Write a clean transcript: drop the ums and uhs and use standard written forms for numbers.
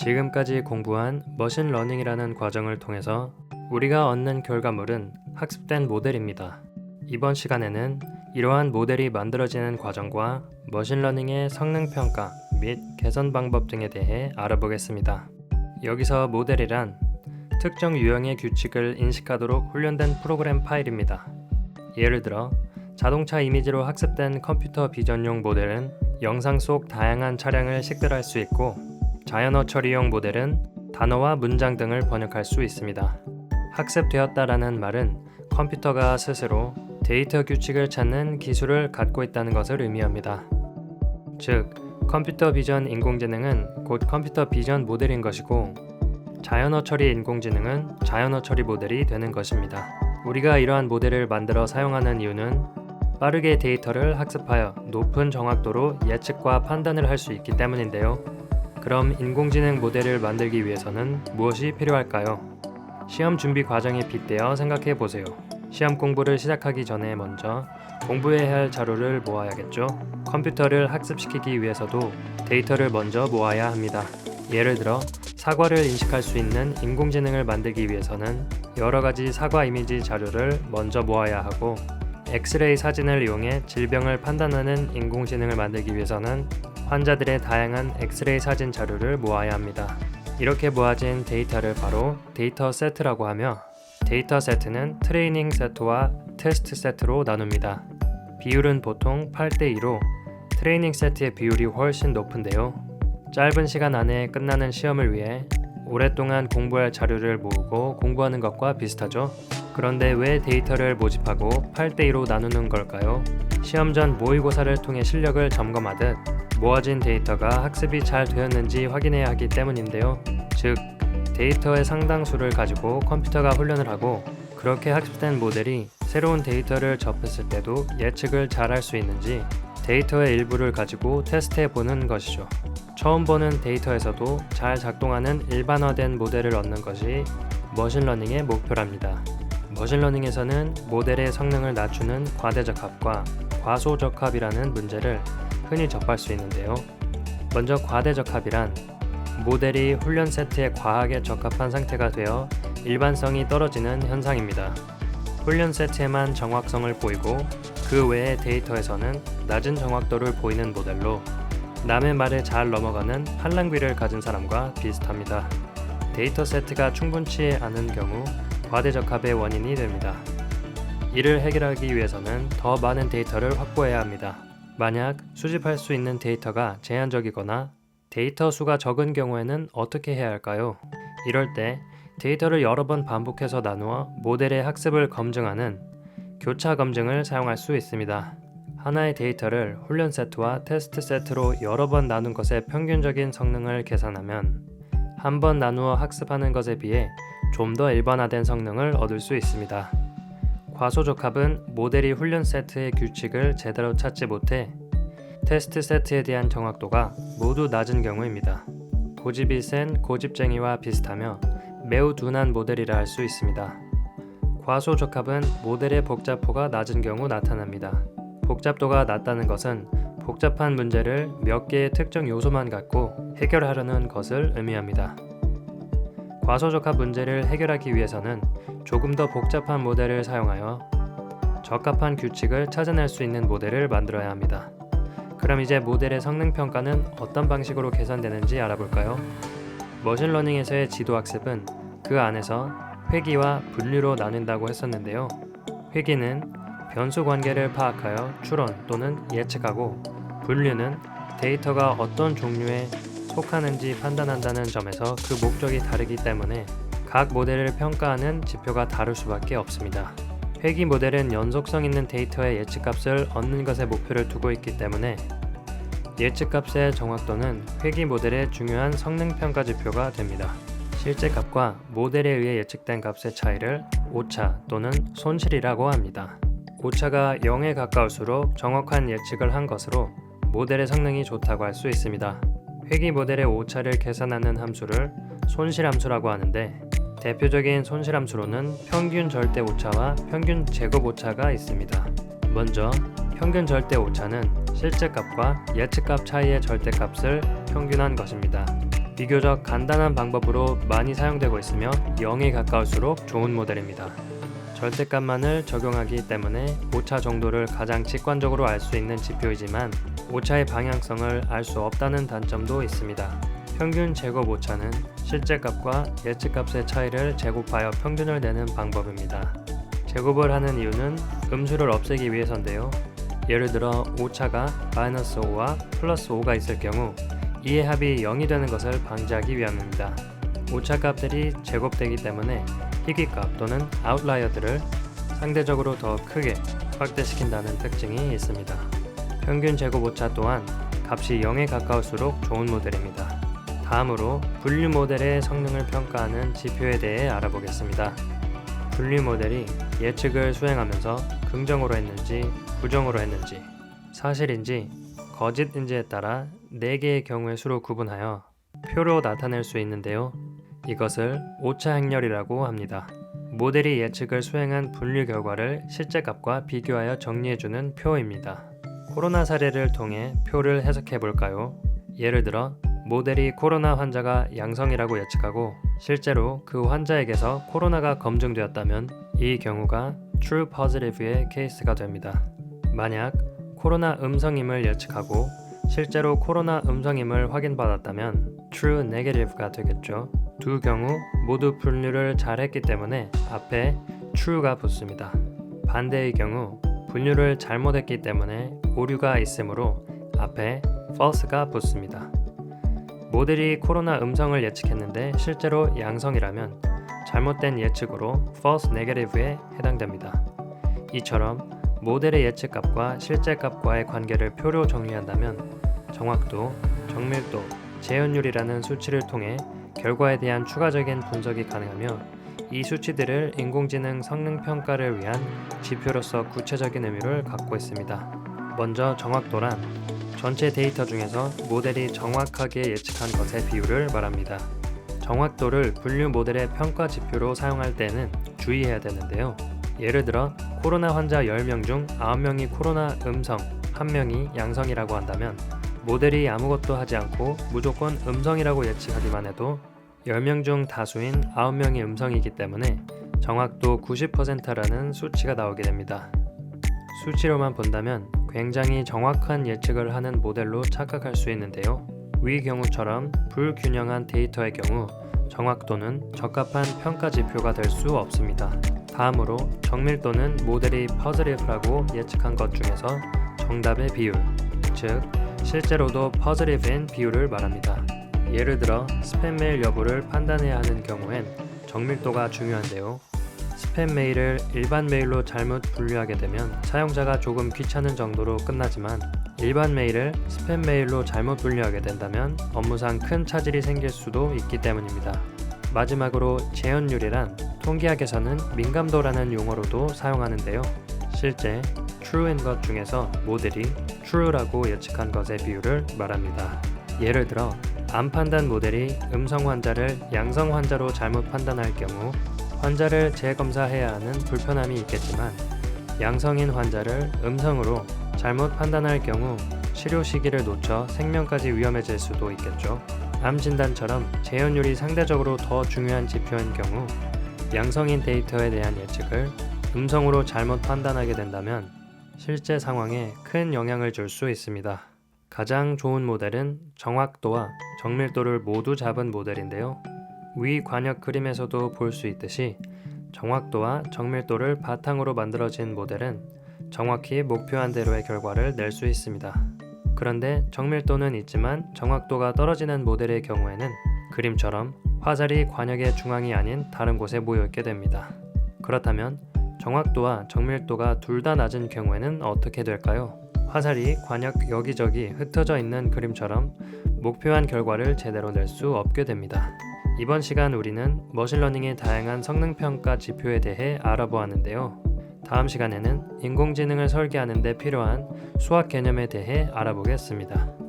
지금까지 공부한 머신러닝이라는 과정을 통해서 우리가 얻는 결과물은 학습된 모델입니다. 이번 시간에는 이러한 모델이 만들어지는 과정과 머신러닝의 성능 평가 및 개선 방법 등에 대해 알아보겠습니다. 여기서 모델이란 특정 유형의 규칙을 인식하도록 훈련된 프로그램 파일입니다. 예를 들어 자동차 이미지로 학습된 컴퓨터 비전용 모델은 영상 속 다양한 차량을 식별할 수 있고, 자연어 처리용 모델은 단어와 문장 등을 번역할 수 있습니다. 학습되었다라는 말은 컴퓨터가 스스로 데이터 규칙을 찾는 기술을 갖고 있다는 것을 의미합니다. 즉, 컴퓨터 비전 인공지능은 곧 컴퓨터 비전 모델인 것이고, 자연어 처리 인공지능은 자연어 처리 모델이 되는 것입니다. 우리가 이러한 모델을 만들어 사용하는 이유는 빠르게 데이터를 학습하여 높은 정확도로 예측과 판단을 할 수 있기 때문인데요. 그럼 인공지능 모델을 만들기 위해서는 무엇이 필요할까요? 시험 준비 과정에 빗대어 생각해 보세요. 시험 공부를 시작하기 전에 먼저 공부해야 할 자료를 모아야겠죠. 컴퓨터를 학습시키기 위해서도 데이터를 먼저 모아야 합니다. 예를 들어 사과를 인식할 수 있는 인공지능을 만들기 위해서는 여러 가지 사과 이미지 자료를 먼저 모아야 하고, 엑스레이 사진을 이용해 질병을 판단하는 인공지능을 만들기 위해서는 환자들의 다양한 엑스레이 사진 자료를 모아야 합니다. 이렇게 모아진 데이터를 바로 데이터 세트라고 하며, 데이터 세트는 트레이닝 세트와 테스트 세트로 나눕니다. 비율은 보통 8대2로 트레이닝 세트의 비율이 훨씬 높은데요. 짧은 시간 안에 끝나는 시험을 위해 오랫동안 공부할 자료를 모으고 공부하는 것과 비슷하죠. 그런데 왜 데이터를 모집하고 8대2로 나누는 걸까요? 시험 전 모의고사를 통해 실력을 점검하듯 모아진 데이터가 학습이 잘 되었는지 확인해야 하기 때문인데요. 즉, 데이터의 상당수를 가지고 컴퓨터가 훈련을 하고, 그렇게 학습된 모델이 새로운 데이터를 접했을 때도 예측을 잘 할 수 있는지 데이터의 일부를 가지고 테스트해 보는 것이죠. 처음 보는 데이터에서도 잘 작동하는 일반화된 모델을 얻는 것이 머신러닝의 목표랍니다. 머신러닝에서는 모델의 성능을 낮추는 과대적합과 과소적합이라는 문제를 흔히 접할 수 있는데요. 먼저 과대적합이란 모델이 훈련 세트에 과하게 적합한 상태가 되어 일반성이 떨어지는 현상입니다. 훈련 세트에만 정확성을 보이고 그 외의 데이터에서는 낮은 정확도를 보이는 모델로 남의 말에 잘 넘어가는 팔랑귀를 가진 사람과 비슷합니다. 데이터 세트가 충분치 않은 경우 과대적합의 원인이 됩니다. 이를 해결하기 위해서는 더 많은 데이터를 확보해야 합니다. 만약 수집할 수 있는 데이터가 제한적이거나 데이터 수가 적은 경우에는 어떻게 해야 할까요? 이럴 때 데이터를 여러 번 반복해서 나누어 모델의 학습을 검증하는 교차 검증을 사용할 수 있습니다. 하나의 데이터를 훈련 세트와 테스트 세트로 여러 번 나눈 것의 평균적인 성능을 계산하면 한 번 나누어 학습하는 것에 비해 좀 더 일반화된 성능을 얻을 수 있습니다. 과소적합은 모델이 훈련 세트의 규칙을 제대로 찾지 못해 테스트 세트에 대한 정확도가 모두 낮은 경우입니다. 고집이 센 고집쟁이와 비슷하며 매우 둔한 모델이라 할 수 있습니다. 과소적합은 모델의 복잡도가 낮은 경우 나타납니다. 복잡도가 낮다는 것은 복잡한 문제를 몇 개의 특정 요소만 갖고 해결하려는 것을 의미합니다. 과소적합 문제를 해결하기 위해서는 조금 더 복잡한 모델을 사용하여 적합한 규칙을 찾아낼 수 있는 모델을 만들어야 합니다. 그럼 이제 모델의 성능 평가는 어떤 방식으로 계산되는지 알아볼까요? 머신러닝에서의 지도학습은 그 안에서 회귀와 분류로 나눈다고 했었는데요. 회귀는 변수 관계를 파악하여 추론 또는 예측하고, 분류는 데이터가 어떤 종류에 속하는지 판단한다는 점에서 그 목적이 다르기 때문에 각 모델을 평가하는 지표가 다를 수밖에 없습니다. 회귀 모델은 연속성 있는 데이터의 예측값을 얻는 것에 목표를 두고 있기 때문에 예측값의 정확도는 회귀 모델의 중요한 성능 평가 지표가 됩니다. 실제 값과 모델에 의해 예측된 값의 차이를 오차 또는 손실이라고 합니다. 오차가 0에 가까울수록 정확한 예측을 한 것으로 모델의 성능이 좋다고 할 수 있습니다. 회귀 모델의 오차를 계산하는 함수를 손실함수라고 하는데, 대표적인 손실함수로는 평균 절대 오차와 평균 제곱 오차가 있습니다. 먼저 평균 절대 오차는 실제값과 예측값 차이의 절대값을 평균한 것입니다. 비교적 간단한 방법으로 많이 사용되고 있으며 0에 가까울수록 좋은 모델입니다. 절대값만을 적용하기 때문에 오차 정도를 가장 직관적으로 알 수 있는 지표이지만 오차의 방향성을 알 수 없다는 단점도 있습니다. 평균 제곱 오차는 실제 값과 예측 값의 차이를 제곱하여 평균을 내는 방법입니다. 제곱을 하는 이유는 음수를 없애기 위해서인데요. 예를 들어 오차가 마이너스 5와 플러스 5가 있을 경우 이의 합이 0이 되는 것을 방지하기 위함입니다. 오차 값들이 제곱되기 때문에 희귀값 또는 아웃라이어들을 상대적으로 더 크게 확대시킨다는 특징이 있습니다. 평균 제곱 오차 또한 값이 0에 가까울수록 좋은 모델입니다. 다음으로 분류 모델의 성능을 평가하는 지표에 대해 알아보겠습니다. 분류 모델이 예측을 수행하면서 긍정으로 했는지 부정으로 했는지 사실인지 거짓인지에 따라 4개의 경우의 수로 구분하여 표로 나타낼 수 있는데요. 이것을 오차 행렬이라고 합니다. 모델이 예측을 수행한 분류 결과를 실제 값과 비교하여 정리해주는 표입니다. 코로나 사례를 통해 표를 해석해 볼까요? 예를 들어 모델이 코로나 환자가 양성이라고 예측하고 실제로 그 환자에게서 코로나가 검증되었다면 이 경우가 true positive의 케이스가 됩니다. 만약 코로나 음성임을 예측하고 실제로 코로나 음성임을 확인받았다면 true negative가 되겠죠. 두 경우 모두 분류를 잘 했기 때문에 앞에 true가 붙습니다. 반대의 경우 분류를 잘못했기 때문에 오류가 있으므로 앞에 false가 붙습니다. 모델이 코로나 음성을 예측했는데 실제로 양성이라면 잘못된 예측으로 false negative에 해당됩니다. 이처럼 모델의 예측값과 실제값과의 관계를 표로 정리한다면 정확도, 정밀도, 재현율이라는 수치를 통해 결과에 대한 추가적인 분석이 가능하며 이 수치들을 인공지능 성능 평가를 위한 지표로서 구체적인 의미를 갖고 있습니다. 먼저 정확도란 전체 데이터 중에서 모델이 정확하게 예측한 것의 비율을 말합니다. 정확도를 분류 모델의 평가 지표로 사용할 때는 주의해야 되는데요. 예를 들어 코로나 환자 10명 중 9명이 코로나 음성, 1명이 양성이라고 한다면 모델이 아무것도 하지 않고 무조건 음성이라고 예측하기만 해도 10명 중 다수인 9명이 음성이기 때문에 정확도 90%라는 수치가 나오게 됩니다. 수치로만 본다면 굉장히 정확한 예측을 하는 모델로 착각할 수 있는데요. 위 경우처럼 불균형한 데이터의 경우 정확도는 적합한 평가 지표가 될 수 없습니다. 다음으로 정밀도는 모델이 positive라고 예측한 것 중에서 정답의 비율, 즉 실제로도 positive인 비율을 말합니다. 예를 들어 스팸 메일 여부를 판단해야 하는 경우엔 정밀도가 중요한데요. 스팸 메일을 일반 메일로 잘못 분류하게 되면 사용자가 조금 귀찮은 정도로 끝나지만 일반 메일을 스팸 메일로 잘못 분류하게 된다면 업무상 큰 차질이 생길 수도 있기 때문입니다. 마지막으로 재현율이란 통계학에서는 민감도라는 용어로도 사용하는데요. 실제 true인 것 중에서 모델이 true라고 예측한 것의 비율을 말합니다. 예를 들어 암 판단 모델이 음성 환자를 양성 환자로 잘못 판단할 경우 환자를 재검사해야 하는 불편함이 있겠지만 양성인 환자를 음성으로 잘못 판단할 경우 치료 시기를 놓쳐 생명까지 위험해질 수도 있겠죠. 암 진단처럼 재현율이 상대적으로 더 중요한 지표인 경우 양성인 데이터에 대한 예측을 음성으로 잘못 판단하게 된다면 실제 상황에 큰 영향을 줄 수 있습니다. 가장 좋은 모델은 정확도와 정밀도를 모두 잡은 모델인데요. 위 관역 그림에서도 볼 수 있듯이 정확도와 정밀도를 바탕으로 만들어진 모델은 정확히 목표한 대로의 결과를 낼 수 있습니다. 그런데 정밀도는 있지만 정확도가 떨어지는 모델의 경우에는 그림처럼 화살이 관역의 중앙이 아닌 다른 곳에 모여 있게 됩니다. 그렇다면 정확도와 정밀도가 둘 다 낮은 경우에는 어떻게 될까요? 화살이 관역 여기저기 흩어져 있는 그림처럼 목표한 결과를 제대로 낼 수 없게 됩니다. 이번 시간 우리는 머신러닝의 다양한 성능평가 지표에 대해 알아보았는데요. 다음 시간에는 인공지능을 설계하는 데 필요한 수학 개념에 대해 알아보겠습니다.